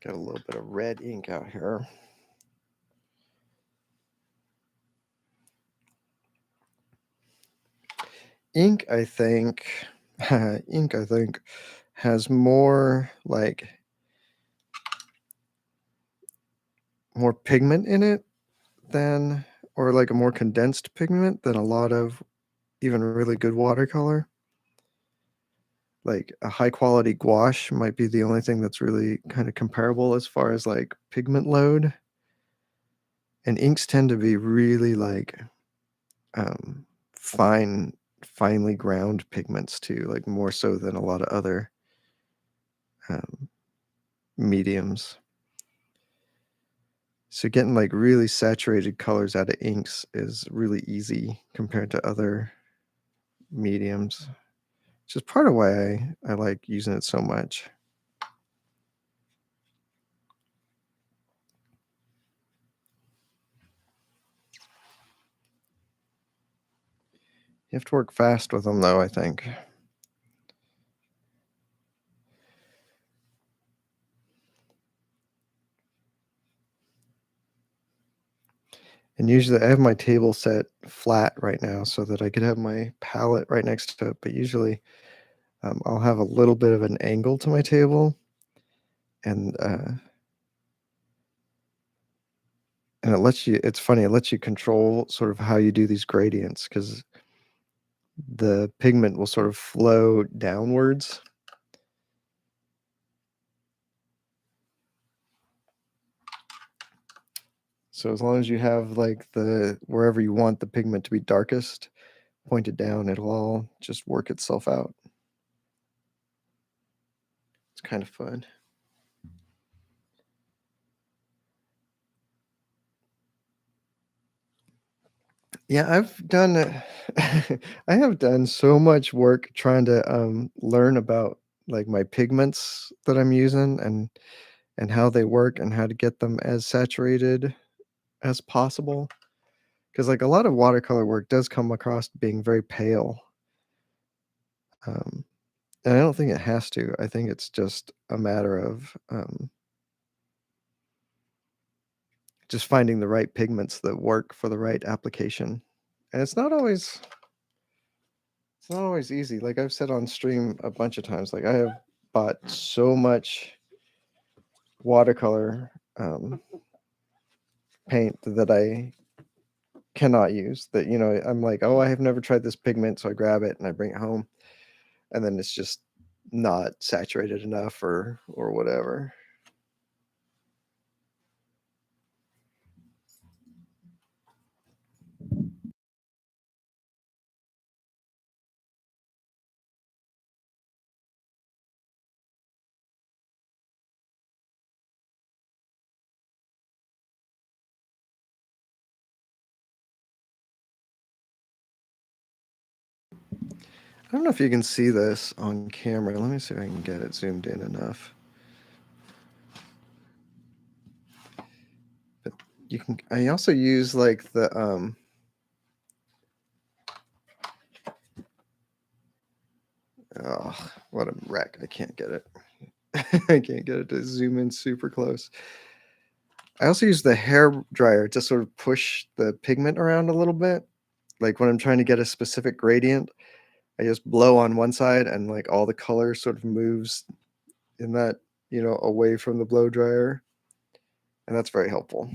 Got a little bit of red ink out here. Ink, I think, has more like more pigment in it than, or like a more condensed pigment than a lot of even really good watercolor. Like a high quality gouache might be the only thing that's really kind of comparable as far as like pigment load. And inks tend to be really like um, finely ground pigments too, like more so than a lot of other um, mediums. So getting like really saturated colors out of inks is really easy compared to other mediums, which is part of why I like using it so much. You have to work fast with them though, I think. And usually I have my table set flat right now so that I could have my palette right next to it. But usually I'll have a little bit of an angle to my table, and it lets you. It's funny. It lets you control sort of how you do these gradients because the pigment will sort of flow downwards. So as long as you have like the wherever you want the pigment to be darkest pointed down, it'll all just work itself out. It's kind of fun. Yeah, I've done I have done so much work trying to, learn about, like, my pigments that I'm using and how they work and how to get them as saturated as possible. Because like, a lot of watercolor work does come across being very pale, um, and I don't think it has to. I think it's just a matter of, just finding the right pigments that work for the right application, and it's not always easy. Like I've said on stream a bunch of times, like I have bought so much watercolor paint that I cannot use. That I'm like, oh, I have never tried this pigment, so I grab it and I bring it home, and then it's just not saturated enough or whatever. I don't know if you can see this on camera. Let me see if I can get it zoomed in enough. But you can. I also use like the Oh, what a wreck! I can't get it. I can't get it to zoom in super close. I also use the hair dryer to sort of push the pigment around a little bit. Like when I'm trying to get a specific gradient, I just blow on one side and like all the color sort of moves in that, away from the blow dryer. And that's very helpful.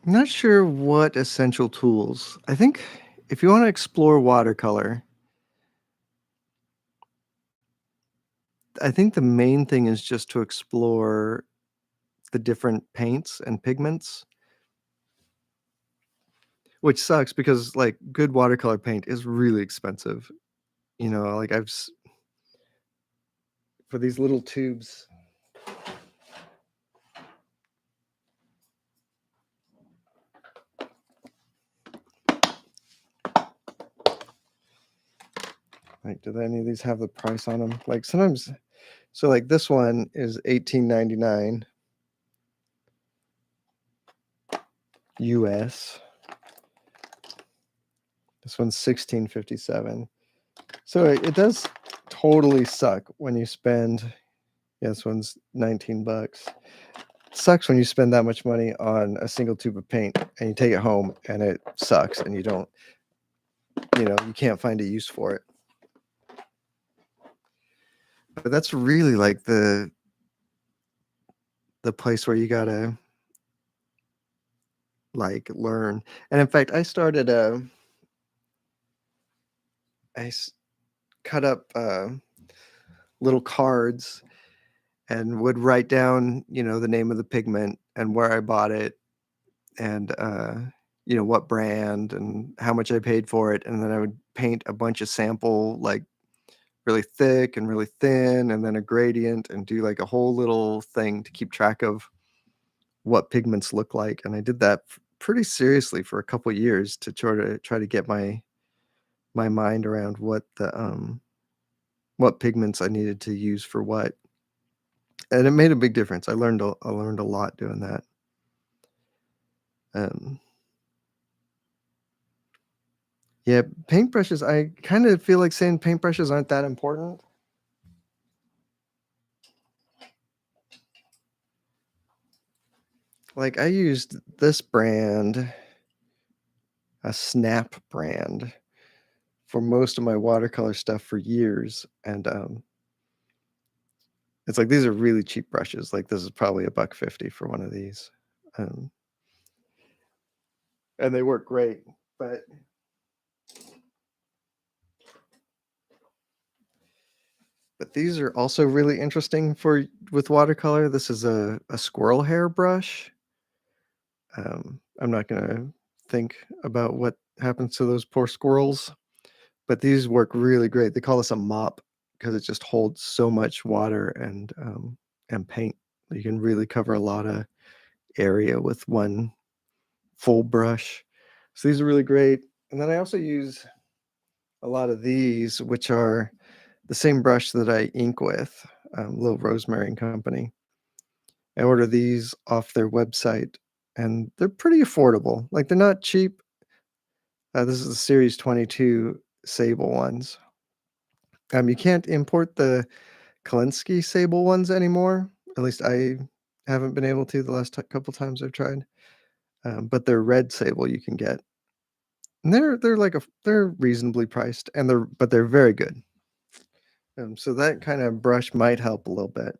I'm not sure what essential tools. I think if you want to explore watercolor, I think the main thing is just to explore the different paints and pigments, which sucks because like good watercolor paint is really expensive. Like for these little tubes. Like, do any of these have the price on them? Like sometimes, so like this one is 18.99 US. This one's 16.57. So it does totally suck when you spend. Yeah, this one's 19 bucks. It sucks when you spend that much money on a single tube of paint and you take it home and it sucks and you don't, you can't find a use for it. But that's really like the place where you gotta like learn. And in fact, I started I s- cut up little cards and would write down, the name of the pigment and where I bought it and what brand and how much I paid for it, and then I would paint a bunch of sample like really thick and really thin and then a gradient and do like a whole little thing to keep track of what pigments look like, and I did that pretty seriously for a couple years to try to get my mind around what pigments I needed to use for what, and it made a big difference. I learned a lot doing that. Um, yeah, paintbrushes. I kind of feel like saying paintbrushes aren't that important. Like I used this brand, a Snap brand, for most of my watercolor stuff for years, and it's like these are really cheap brushes. Like this is probably a buck 50 for one of these, um, and they work great. But these are also really interesting for with watercolor. This is a squirrel hair brush. I'm not gonna think about what happens to those poor squirrels, but these work really great. They call this a mop because it just holds so much water and paint. You can really cover a lot of area with one full brush. So these are really great. And then I also use a lot of these, which are the same brush that I ink with, Little Rosemary and Company. I order these off their website, and they're pretty affordable. Like they're not cheap. This is the Series 22 Sable ones. You can't import the Kalinsky Sable ones anymore. At least I haven't been able to the last couple times I've tried. But they're red sable you can get, and they're reasonably priced, and they're very good. So that kind of brush might help a little bit.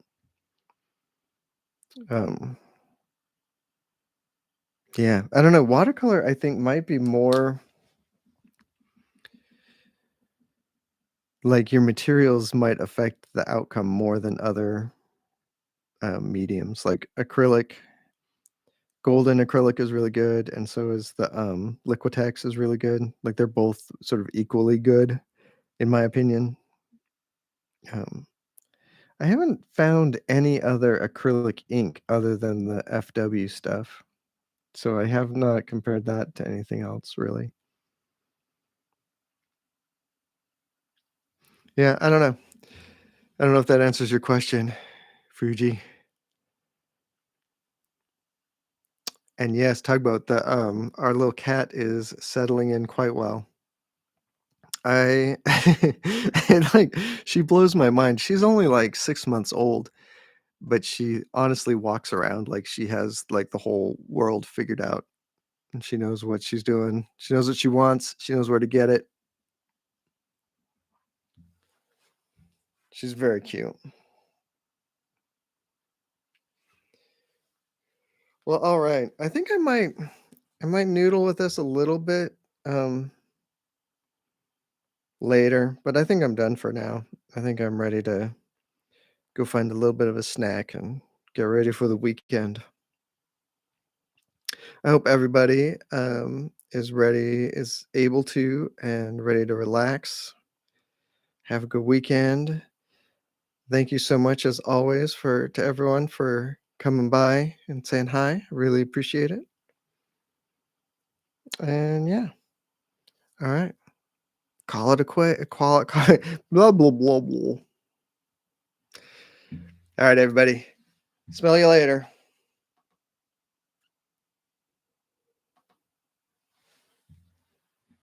Um, yeah, I don't know. Watercolor, I think, might be more like your materials might affect the outcome more than other mediums, like acrylic. Golden acrylic is really good, and so is the Liquitex is really good. Like they're both sort of equally good, in my opinion. Um, I haven't found any other acrylic ink other than the FW stuff, so I have not compared that to anything else really. Yeah, I don't know. I don't know if that answers your question, Fuji. And yes, tugboat. The our little cat is settling in quite well. I and like she blows my mind. She's only like 6 months old, but she honestly walks around like she has like the whole world figured out, and she knows what she's doing. She knows what she wants. She knows where to get it. She's very cute. Well, all right. I think I might noodle with this a little bit um later, but I think I'm done for now. I think I'm ready to go find a little bit of a snack and get ready for the weekend. I hope everybody is able to, and ready to relax. Have a good weekend. Thank you so much, as always, for to everyone for coming by and saying hi. Really appreciate it. And yeah, all right. Call it a quit. Call it blah blah blah blah. All right, everybody. Smell you later.